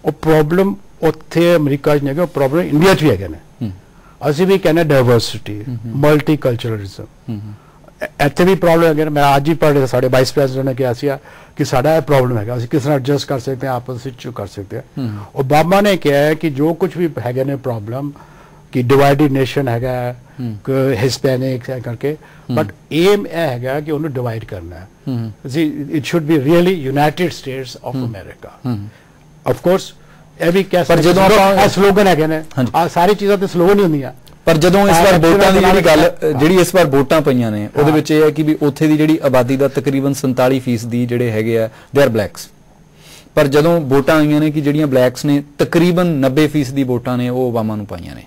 ਉਹ ਪ੍ਰੋਬਲਮ ਉੱਥੇ ਅਮਰੀਕਾ 'ਚ ਨਹੀਂ ਹੈਗਾ, ਉਹ ਪ੍ਰੋਬਲਮ ਇੰਡੀਆ 'ਚ ਵੀ ਹੈਗੇ ਨੇ। ਅਸੀਂ ਵੀ ਕਹਿੰਦੇ ਡਾਇਵਰਸਿਟੀ, ਮਲਟੀ ਕਲਚਰਲਿਜ਼ਮ, ਇੱਥੇ ਵੀ ਪ੍ਰੋਬਲਮ ਹੈਗੇ ਨੇ। ਮੈਂ ਅੱਜ ਹੀ ਪੜ੍ਹ ਰਿਹਾ, ਸਾਡੇ ਵਾਈਸ ਪ੍ਰੈਜ਼ੀਡੈਂਟ ਨੇ ਕਿਹਾ ਸੀ ਕਿ ਸਾਡਾ ਇਹ ਪ੍ਰੋਬਲਮ ਹੈਗਾ, ਅਸੀਂ ਕਿਸ ਤਰ੍ਹਾਂ ਐਡਜਸਟ ਕਰ ਸਕਦੇ ਹਾਂ, ਆਪਸ ਵਿੱਚ ਕਰ ਸਕਦੇ ਹਾਂ। ਓਬਾਮਾ ਨੇ ਕਿਹਾ ਹੈ ਕਿ ਜੋ ਕੁਝ ਵੀ ਹੈਗੇ ਨੇ ਪ੍ਰੋਬਲਮ, ਕਿ ਡਿਵਾਈਡਡ ਨੇਸ਼ਨ ਹੈਗਾ, ਹਿਸਪੈਨਿਕ ਕਰਕੇ, ਬਟ ਏਮ ਇਹ ਹੈਗਾ ਕਿ ਉਹਨੂੰ ਡਿਵਾਈਡ ਕਰਨਾ ਹੈ। It should be really United States of America. Of course ਇਹ ਵੀ ਕਹਿ ਸਕਦੇ, ਜਦੋਂ ਆਪਾਂ ਸਲੋਗਨ ਹੈਗੇ ਨੇ, ਸਾਰੀ ਚੀਜ਼ਾਂ ਤੇ ਸਲੋਗਨ ਹੀ ਹੁੰਦੀਆਂ। ਪਰ ਜਦੋਂ ਇਸ ਵਾਰ ਵੋਟਾਂ ਦੀ ਜਿਹੜੀ ਗੱਲ, ਜਿਹੜੀ ਇਸ ਵਾਰ ਵੋਟਾਂ ਪਈਆਂ ਨੇ, ਉਹਦੇ ਵਿੱਚ ਇਹ ਹੈ ਕਿ ਵੀ ਉੱਥੇ ਦੀ ਜਿਹੜੀ ਆਬਾਦੀ ਦਾ ਤਕਰੀਬਨ 47% ਜਿਹੜੇ ਹੈਗੇ ਆ ਦੇ ਆਰ ਬਲੈਕਸ। ਪਰ ਜਦੋਂ ਵੋਟਾਂ ਆਈਆਂ ਨੇ ਕਿ ਜਿਹੜੀਆਂ ਬਲੈਕਸ ਨੇ, ਤਕਰੀਬਨ 90% ਦੀ ਵੋਟਾਂ ਨੇ ਉਹ ਓਬਾਮਾ ਨੂੰ ਪਾਈਆਂ ਨੇ,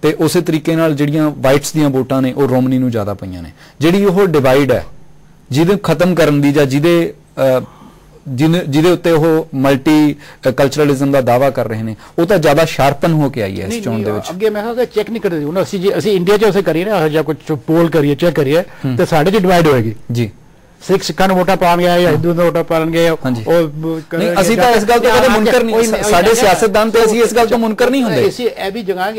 ਤੇ ਉਸੇ ਤਰੀਕੇ ਨਾਲ ਜਿਹੜੀਆਂ ਵਾਈਟਸ ਦੀਆਂ ਵੋਟਾਂ ਨੇ ਉਹ ਰੋਮਨੀ ਨੂੰ ਜ਼ਿਆਦਾ ਪਈਆਂ ਨੇ। ਜਿਹੜੀ ਉਹ ਡਿਵਾਈਡ ਹੈ, ਜਿਹਦੇ ਖਤਮ ਕਰਨ ਦੀ ਜਾਂ ਜਿਹਦੇ ਉੱਤੇ ਉਹ ਮਲਟੀ ਕਲਚਰਲਿਜ਼ਮ ਦਾ ਦਾਵਾ ਕਰ ਰਹੇ ਨੇ, ਉਹ ਤਾਂ ਜ਼ਿਆਦਾ ਸ਼ਾਰਪਨ ਹੋ ਕੇ ਆਈ ਹੈ ਇਸ ਚੋਣ ਦੇ ਵਿੱਚ। ਅੱਗੇ ਮੈਂ ਕਿਹਾ ਚੈੱਕ ਨਹੀਂ ਕਰਦੇ ਹੁਣ ਅਸੀਂ ਇੰਡੀਆ 'ਚ ਉਸੇ ਕਰੀਏ ਨਾ, ਜਾਂ ਕੁਝ ਪੋਲ ਕਰੀਏ, ਚੈੱਕ ਕਰੀਏ, ਤੇ ਸਾਡੇ 'ਚ ਡਿਵਾਈਡ ਹੋਏਗੀ ਜੀ। ਸਿੱਖਾਂ ਨੂੰ ਵੋਟਾਂ ਪਾਉਣਗੇ ਜਾਂ ਹਿੰਦੂ ਨੂੰ ਵੋਟਾਂ ਪਾਉਣਗੇ। ਅਸੀਂ ਤਾਂ ਇਸ ਗੱਲ ਤੋਂ ਕਦੇ ਮੁਨਕਰ ਨਹੀਂ, ਸਾਡੇ ਸਿਆਸਤਦਾਨ ਤੇ ਅਸੀਂ ਇਸ ਗੱਲ ਤੋਂ ਮੁਨਕਰ ਨਹੀਂ ਹੁੰਦੇ। ਇਹ ਵੀ ਜਗ੍ਹਾ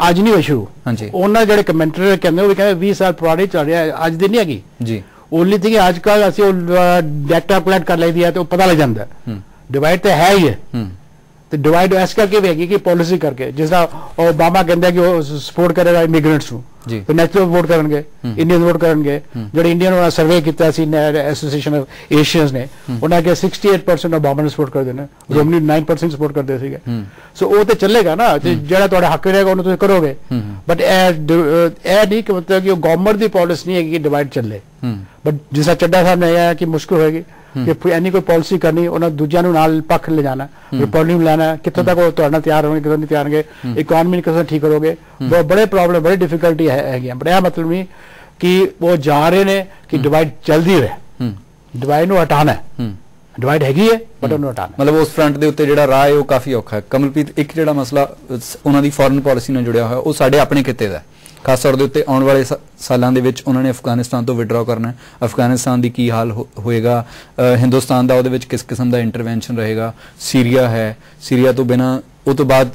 ਅੱਜ ਨਹੀਂ ਹੋਈ ਸ਼ੁਰੂ। ਉਹਨਾਂ ਜਿਹੜੇ ਕਮੈਂਟਰੀ ਕਹਿੰਦੇ ਉਹ ਵੀ ਕਹਿੰਦੇ 20 ਸਾਲ ਪੁਰਾਣੀ ਚੱਲ ਰਿਹਾ, ਅੱਜ ਦੀ ਨਹੀਂ ਹੈਗੀ ਜੀ। ਓਨਲੀ ਥਿੰਗ ਅੱਜ ਕੱਲ੍ਹ ਅਸੀਂ ਡਾਟਾ ਕਲੈਕਟ ਕਰ ਲਈਦੀ ਹੈ ਤੇ ਉਹ ਪਤਾ ਲੱਗ ਜਾਂਦਾ। ਡਿਵਾਈਡ ਤਾਂ ਹੈ ਹੀ ਹੈ, ਤੇ ਡਿਵਾਈਡ ਇਸ ਕਰਕੇ ਵੀ ਹੈਗੀ ਕਿ ਪੋਲਿਸੀ ਕਰਕੇ, ਜਿਸ ਤਰ੍ਹਾਂ ਓਬਾਮਾ ਕਹਿੰਦਾ ਕਿ ਉਹ ਸਪੋਰਟ ਕਰੇਗਾ ਇਮੀਗ੍ਰੈਂਟਸ ਨੂੰ, ਤੇ ਨੈਚੁਰਲ ਵੋਟ ਕਰਨਗੇ, ਇੰਡੀਅਨ ਵੋਟ ਕਰਨਗੇ। ਜਿਹੜੇ ਇੰਡੀਅਨ ਉਹਨਾਂ ਸਰਵੇ ਕੀਤਾ ਸੀ ਐਸੋਸੀਏਸ਼ਨ ਆਫ ਏਸ਼ੀਅਨਸ ਨੇ, ਉਹਨਾਂ ਕਿਹਾ 68% ਓਬਾਮਾ ਨੂੰ ਸਪੋਰਟ ਕਰਦੇ ਨੇ, ਰੋਮਨੀ 9% ਸਪੋਰਟ ਕਰਦੇ ਸੀਗੇ। ਸੋ ਉਹ ਤੇ ਚੱਲੇਗਾ ਨਾ, ਜਿਹੜਾ ਤੁਹਾਡਾ ਹੱਕ ਰਹੇਗਾ ਉਹਨੂੰ ਤੁਸੀਂ ਕਰੋਗੇ। ਬਟ ਇਹ ਨਹੀਂ ਕਿ ਮਤਲਬ ਕਿ ਉਹ ਗਵਰਨਮੈਂਟ ਦੀ ਪਾਲਿਸੀ ਨਹੀਂ ਹੈ ਕਿ ਡਿਵਾਈਡ ਚੱਲੇ। ਬਟ ਜਿਸ ਤਰ੍ਹਾਂ ਚੱਡਾ ਸਾਹਿਬ ਨੇ ਇਹ ਕਿ ਮੁਸ਼ਕਿਲ ਹੋਏਗੀ ਕਿ ਐਨੀ ਕੋਈ ਪਾਲਿਸੀ ਕਰਨੀ, ਉਹਨਾਂ ਦੂਜਿਆਂ ਨੂੰ ਨਾਲ ਪੱਖ ਲੈ ਜਾਣਾ, ਰਿਪੋਰਟਿੰਗ ਲੈਣਾ, ਕਿੱਥੋਂ ਤੱਕ ਉਹ ਤੁਹਾਡੇ ਨਾਲ ਤਿਆਰ ਹੋਣਗੇ, ਕਿੱਥੋਂ ਨਹੀਂ ਤਿਆਰ ਹੋਣਗੇ, ਇਕਨੋਮੀ ਨੂੰ ਕਿੱਥੋਂ ਠੀਕ ਕਰੋਗੇ। ਬੜੇ ਪ੍ਰੋਬਲਮ, ਬੜੀ ਡਿਫਿਕਲਟੀ ਹੈਗੀ। ਬਟ ਇਹ ਮਤਲਬ ਨਹੀਂ ਕਿ ਉਹ ਜਾ ਰਹੇ ਨੇ ਕਿ ਡਿਵਾਈਡ ਚੱਲਦੀ ਰਹੇ, ਡਿਵਾਈਡ ਨੂੰ ਹਟਾਣਾ ਹੈ। ਡਿਵਾਈਡ ਹੈਗੀ ਹੈ ਬਟ ਉਹਨੂੰ ਹਟਾਣਾ, ਮਤਲਬ ਉਸ ਫਰੰਟ ਦੇ ਉੱਤੇ ਜਿਹੜਾ ਰਾਹ ਹੈ ਉਹ ਕਾਫੀ ਔਖਾ ਹੈ। ਕਮਲਪ੍ਰੀਤ, ਇੱਕ ਜਿਹੜਾ ਮਸਲਾ ਉਹਨਾਂ ਦੀ ਫੋਰਨ ਪਾਲਿਸੀ ਨਾਲ ਜੁੜਿਆ ਹੋਇਆ ਉਹ ਸਾਡੇ ਆਪਣੇ ਕਿੱਤੇ ਦਾ, ਖਾਸ ਤੌਰ ਦੇ ਉੱਤੇ ਆਉਣ ਵਾਲੇ ਸਾਲਾਂ ਦੇ ਵਿੱਚ ਉਹਨਾਂ ਨੇ ਅਫਗਾਨਿਸਤਾਨ ਤੋਂ ਵਿਡਰਾ ਕਰਨਾ ਹੈ। ਅਫਗਾਨਿਸਤਾਨ ਦੀ ਕੀ ਹਾਲ ਹੋਏਗਾ, ਹਿੰਦੁਸਤਾਨ ਦਾ ਉਹਦੇ ਵਿੱਚ ਕਿਸ ਕਿਸਮ ਦਾ ਇੰਟਰਵੈਂਸ਼ਨ ਰਹੇਗਾ, ਸੀਰੀਆ ਹੈ, ਸੀਰੀਆ ਤੋਂ ਬਿਨਾਂ ਉਹ ਤੋਂ ਬਾਅਦ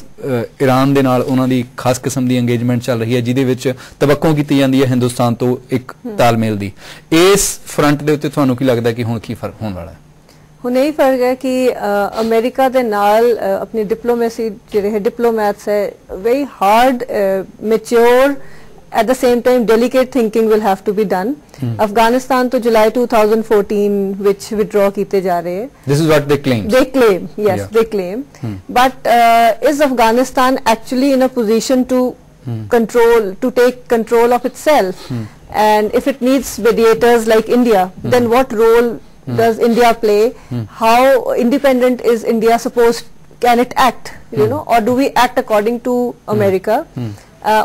ਈਰਾਨ ਦੇ ਨਾਲ ਉਹਨਾਂ ਦੀ ਖਾਸ ਕਿਸਮ ਦੀ ਇੰਗੇਜਮੈਂਟ ਚੱਲ ਰਹੀ ਹੈ, ਜਿਹਦੇ ਵਿੱਚ ਤਵੱਕੋ ਕੀਤੀ ਜਾਂਦੀ ਹੈ ਹਿੰਦੁਸਤਾਨ ਤੋਂ ਇੱਕ ਤਾਲਮੇਲ ਦੀ। ਇਸ ਫਰੰਟ ਦੇ ਉੱਤੇ ਤੁਹਾਨੂੰ ਕੀ ਲੱਗਦਾ ਕਿ ਹੁਣ ਕੀ ਫਰਕ ਹੋਣ ਵਾਲਾ ਹੈ? ਹੁਣ ਇਹ ਫਰਕ ਹੈ ਕਿ ਅਮਰੀਕਾ ਦੇ ਨਾਲ ਆਪਣੀ ਡਿਪਲੋਮੇਸੀ ਜਿਹੜੇ ਹੈ ਡਿਪਲੋਮੈਟਸ ਹੈ very hard, mature, at the same time delicate thinking will have to be done. Afghanistan to July 2014 which withdraw ਕੀਤੇ ਜਾ ਰਹੇ ਹੈ। This is what they claim. They claim, yes, they claim. But is Afghanistan actually in a position to take control of itself? And if it needs mediators like India, then what role does India play? How independent is India supposed, can it act, you know, or do we act according to America?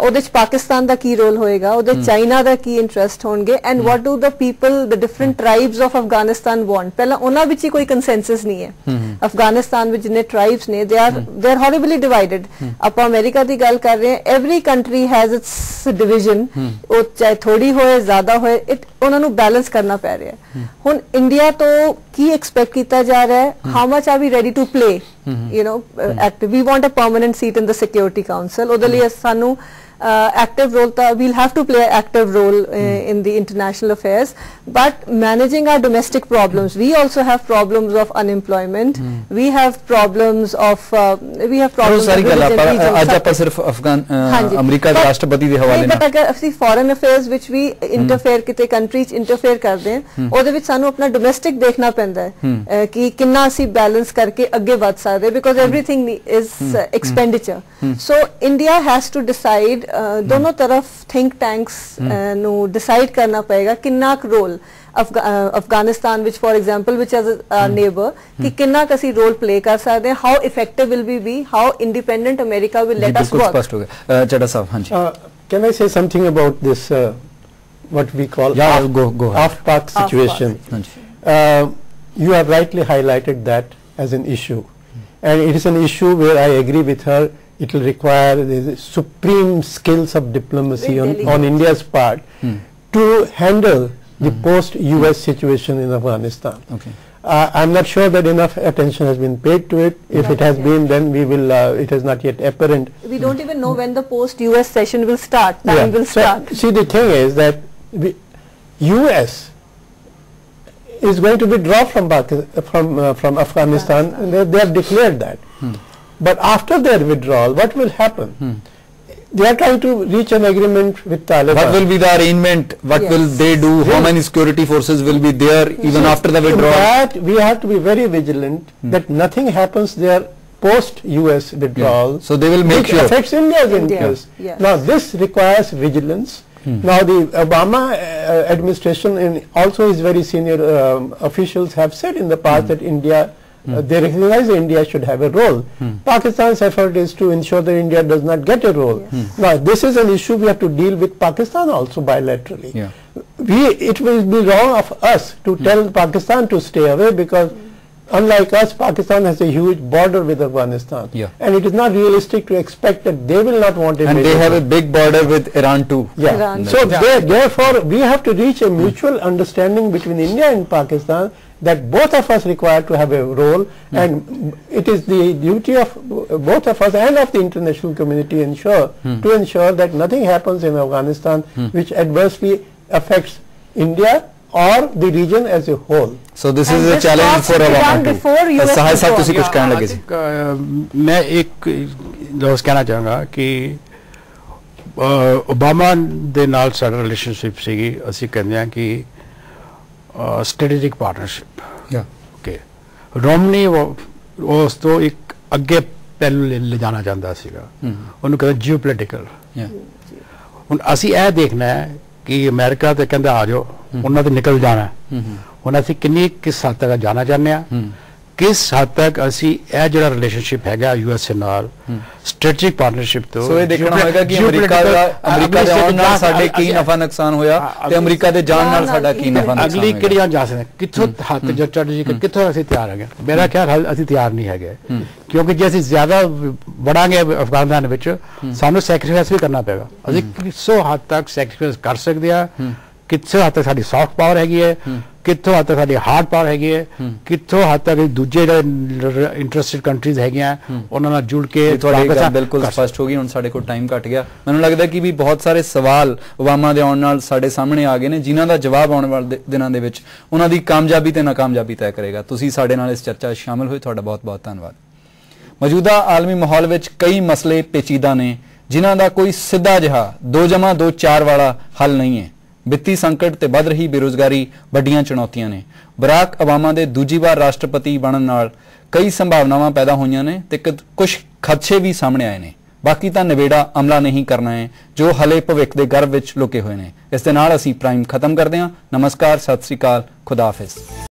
ਉਹਦੇ ਚ ਪਾਕਿਸਤਾਨ ਦਾ ਕੀ role ਹੋਏਗਾ, ਉਹਦੇ China ਦਾ ਕੀ interest ਹੋਣਗੇ, and what do the people, the different tribes of Afghanistan want. ਪਹਿਲਾਂ ਉਹਨਾਂ ਵਿੱਚ ਹੀ ਕੋਈ consensus ਨਹੀਂ ਹੈ। ਅਫਗਾਨਿਸਤਾਨ ਵਿੱਚ ਜਿੰਨੇ ਟ੍ਰਾਈਬਸ ਨੇ ਦੇ ਆਰ ਹੌਰੀਬਲੀ ਡਿਵਾਈਡਡ। ਆਪਾਂ ਅਮਰੀਕਾ ਦੀ ਗੱਲ ਕਰ ਰਹੇ ਹਾਂ, every country has it's division, ਉਹ ਚਾਹੇ ਥੋੜੀ ਹੋਏ ਜ਼ਿਆਦਾ ਹੋਏ, ਉਹਨਾਂ ਨੂੰ ਬੈਲੈਂਸ ਕਰਨਾ ਪੈ ਰਿਹਾ। ਹੁਣ ਇੰਡੀਆ ਤੋਂ ਕੀ ਐਕਸਪੈਕਟ ਕੀਤਾ ਜਾ ਰਿਹਾ ਹੈ, how much are we ready to play, you know, active. We want a permanent seat in the Security Council. ਉਹਦੇ ਲਈ ਸਾਨੂੰ active role ਤਾਂ we'll have to play an active role in the international affairs, but managing our domestic problems, we also have problems of unemployment, we have problems of ਸਾਰੀ ਗੱਲ ਅੱਜ ਆਪਾਂ ਸਿਰਫ America ਦੇ ਰਾਸ਼ਟਰਪਤੀ ਦੇ ਹਵਾਲੇ ਨਾਲ, ਅਗਰ ਅਸੀਂ foreign affairs ਵਿੱਚ ਵੀ ਇੰਟਰਫੇਅਰ ਕਿਤੇ ਕੰਟਰੀ ਚ ਇੰਟਰਫੇਅਰ ਕਰਦੇ ਹਾਂ, ਉਹਦੇ ਵਿੱਚ ਸਾਨੂੰ ਆਪਣਾ ਡੋਮੈਸਟਿਕ ਦੇਖਣਾ ਪੈਂਦਾ ਹੈ ਕਿ ਕਿੰਨਾ ਅਸੀਂ ਬੈਲੈਂਸ ਕਰਕੇ ਅੱਗੇ ਵਧ ਸਕਦੇ, because everything is expenditure. So India has to decide, दोनों तरफ थिंक टैंक्स ਨੂੰ ਡਿਸਾਈਡ ਕਰਨਾ ਪਏਗਾ ਕਿੰਨਾ ਕੁ ਰੋਲ ਅਫਗਾਨਿਸਤਾਨ ਵਿੱਚ ਫॉर ਐਗਜ਼ਾਮਪਲ ਵਿਚ ਐਜ਼ ਅ ਨੇਬਰ ਕਿ ਕਿੰਨਾ ਕੁ ਅਸੀਂ ਰੋਲ ਪਲੇ ਕਰ ਸਕਦੇ ਹਾਂ, how effective will be, how independent America will let us work. ਸਪਸ਼ਟ ਹੋ ਗਿਆ। ਚੱਡਾ ਸਾਹਿਬ, ਹਾਂਜੀ, can I say something about this what we call off-Pak situation? You have rightly highlighted that as an issue, and it is an issue where I agree with her. It will require the supreme skills of diplomacy on India's part to handle the post-US situation in Afghanistan. Okay. I'm not sure that enough attention has been paid to it. If it has been, then we will, it is not yet apparent. We don't even know when the post-US session will start, time will start. So, see, the thing is that US is going to withdraw from Afghanistan, and they have declared that. But after their withdrawal, what will happen? They are trying to reach an agreement with Taliban. What will be the arrangement? What will they do? How many security forces will be there even after the withdrawal? That we have to be very vigilant that nothing happens there post-US withdrawal. So they will make sure. Which affects India's interest. Now this requires vigilance. Now the Obama administration and also his very senior officials have said in the past that India, they recognize that India should have a role. Pakistan's effort is to ensure that India does not get a role. Now this is an issue we have to deal with Pakistan also bilaterally. It will be wrong of us to tell Pakistan to stay away, because unlike us, Pakistan has a huge border with Afghanistan, and it is not realistic to expect that they will not want it. And they have a big border with Iran too. So therefore we have to reach a mutual understanding between India and Pakistan that both of us require to have a role, and it is the duty of both of us and of the international community to ensure that nothing happens in Afghanistan which adversely affects India or the region as a whole. So this And is a this challenge talks for began Obama before too. US Sahaj साहब withdrawal. तुसी कुछ कहने लगे सी. मैं एक दोस्त कहना चाहूँगा कि ओबामा ਦੇ ਨਾਲ ਸਾਡਾ ਰਿਲੇਸ਼ਨਸ਼ਿਪ ਸੀਗੀ, ਅਸੀਂ ਕਹਿੰਦੇ ਹਾਂ ਕਿ ਸਟ੍ਰੈਟੇਜਿਕ ਪਾਰਟਨਰਸ਼ਿਪ। ਓਕੇ, ਰੋਮਨੀ ਉਸ ਤੋਂ ਇੱਕ ਅੱਗੇ ਪਹਿਲੂ ਲੈ ਜਾਣਾ ਚਾਹੁੰਦਾ ਸੀਗਾ, ਉਹਨੂੰ ਕਹਿੰਦਾ ਜੀਓਪੋਲਿਟੀਕਲ। ਹੁਣ ਅਸੀਂ ਇਹ ਦੇਖਣਾ ਹੈ ਕਿ ਅਮਰੀਕਾ ਤੇ ਕਹਿੰਦਾ ਆ ਜਾਓ, ਉਹਨਾਂ ਤੇ ਨਿਕਲ ਜਾਣਾ। ਹੁਣ ਅਸੀਂ ਕਿਸ ਹੱਦ ਤੱਕ ਜਾਣਾ ਚਾਹੁੰਦੇ ਹਾਂ, ਕਿਸ ਹੱਦ ਤੱਕ ਅਸੀਂ ਇਹ ਜਿਹੜਾ ਰਿਲੇਸ਼ਨਸ਼ਿਪ ਹੈਗਾ ਯੂਐਸਏ ਨਾਲ ਸਟ੍ਰੈਟੇਜਿਕ ਪਾਰਟਨਰਸ਼ਿਪ ਤੋਂ, ਸੋ ਇਹ ਦੇਖਣਾ ਹੋਏਗਾ ਕਿ ਅਮਰੀਕਾ ਦੇ ਆਉਣ ਨਾਲ ਸਾਡੇ ਕੀ ਨਫਾ ਨੁਕਸਾਨ ਹੋਇਆ ਤੇ ਅਮਰੀਕਾ ਦੇ ਜਾਣ ਨਾਲ ਸਾਡਾ ਕੀ ਨਫਾ ਨੁਕਸਾਨ ਅਗਲੀ ਕਿਹੜੀਆਂ ਜਾ ਸਕਦੇ, ਕਿੱਥੋਂ ਹੱਦ ਜੋ ਸਟ੍ਰੈਟੇਜਿਕ ਕਿੱਥੋਂ ਅਸੀਂ ਤਿਆਰ ਹੈਗੇ। ਮੇਰਾ ਖਿਆਲ ਅਸੀਂ ਤਿਆਰ ਨਹੀਂ ਹੈਗੇ, ਕਿਉਂਕਿ ਜੇ ਅਸੀਂ ਜ਼ਿਆਦਾ ਵੜਾਂਗੇ ਅਫਗਾਨਿਸਤਾਨ ਵਿੱਚ ਸਾਨੂੰ ਸੈਕਰੀਫਾਈਸ ਵੀ ਕਰਨਾ ਪਏਗਾ। ਅਸੀਂ ਕਿਸੋ ਹੱਦ ਤੱਕ ਸੈਕਰੀਫਾਈਸ ਕਰ ਸਕਦੇ ਆ, ਕਿੱਥੋਂ ਹੱਦ ਤੱਕ ਸਾਡੀ ਸੌਫਟ ਪਾਵਰ ਹੈਗੀ ਹੈ, ਕਿੱਥੋਂ ਹੱਦ ਤੱਕ ਸਾਡੀ ਹਾਰਡ ਪਾਵਰ ਹੈਗੀ ਹੈ, ਕਿੱਥੋਂ ਹੱਦ ਤੱਕ ਦੂਜੇ ਜਿਹੜੇ ਇੰਟਰਸਟਿਡ ਕੰਟਰੀਜ਼ ਹੈਗੀਆਂ ਉਹਨਾਂ ਨਾਲ ਜੁੜ ਕੇ। ਤੁਹਾਡੀ ਗੱਲ ਬਿਲਕੁਲ ਸਪਸ਼ਟ ਹੋ ਗਈ। ਹੁਣ ਸਾਡੇ ਕੋਲ ਟਾਈਮ ਘਟ ਗਿਆ। ਮੈਨੂੰ ਲੱਗਦਾ ਕਿ ਵੀ ਬਹੁਤ ਸਾਰੇ ਸਵਾਲ ਓਬਾਮਾ ਦੇ ਆਉਣ ਨਾਲ ਸਾਡੇ ਸਾਹਮਣੇ ਆ ਗਏ ਨੇ, ਜਿਨ੍ਹਾਂ ਦਾ ਜਵਾਬ ਆਉਣ ਵਾਲੇ ਦਿਨਾਂ ਦੇ ਵਿੱਚ ਉਹਨਾਂ ਦੀ ਕਾਮਯਾਬੀ ਤੇ ਨਾਕਾਮਯਾਬੀ ਤੈਅ ਕਰੇਗਾ। ਤੁਸੀਂ ਸਾਡੇ ਨਾਲ ਇਸ ਚਰਚਾ 'ਚ ਸ਼ਾਮਿਲ ਹੋਏ, ਤੁਹਾਡਾ ਬਹੁਤ ਬਹੁਤ ਧੰਨਵਾਦ। ਮੌਜੂਦਾ ਆਲਮੀ ਮਾਹੌਲ ਵਿੱਚ ਕਈ ਮਸਲੇ ਪੇਚੀਦਾ ਨੇ, ਜਿਨ੍ਹਾਂ ਦਾ ਕੋਈ ਸਿੱਧਾ ਜਿਹਾ 2+2=4 ਵਾਲਾ ਹੱਲ ਨਹੀਂ ਹੈ। ਵਿੱਤੀ ਸੰਕਟ ਤੇ ਵੱਧ ਰਹੀ ਬੇਰੁਜ਼ਗਾਰੀ ਵੱਡੀਆਂ ਚੁਣੌਤੀਆਂ ਨੇ। ਬਰਾਕ ਓਬਾਮਾ ਦੇ ਦੂਜੀ ਵਾਰ ਰਾਸ਼ਟਰਪਤੀ ਬਣਨ ਨਾਲ ਕਈ ਸੰਭਾਵਨਾਵਾਂ ਪੈਦਾ ਹੋਈਆਂ ਨੇ ਤੇ ਕੁਝ ਖਦਸ਼ੇ ਵੀ ਸਾਹਮਣੇ ਆਏ ਨੇ। ਬਾਕੀ ਤਾਂ ਨਿਬੇੜਾ ਅਮਲਾ ਨਹੀਂ ਕਰਨਾ ਹੈ ਜੋ ਹਲੇ ਭਵਿੱਖ ਦੇ ਗਰਭ ਵਿੱਚ ਲੁਕੇ ਹੋਏ ਨੇ। ਇਸ ਦੇ ਨਾਲ ਅਸੀਂ ਪ੍ਰਾਈਮ ਖਤਮ ਕਰਦੇ ਹਾਂ। ਨਮਸਕਾਰ, ਸਤਿ ਸ੍ਰੀ ਅਕਾਲ, ਖੁਦਾ ਹਾਫਿਜ਼।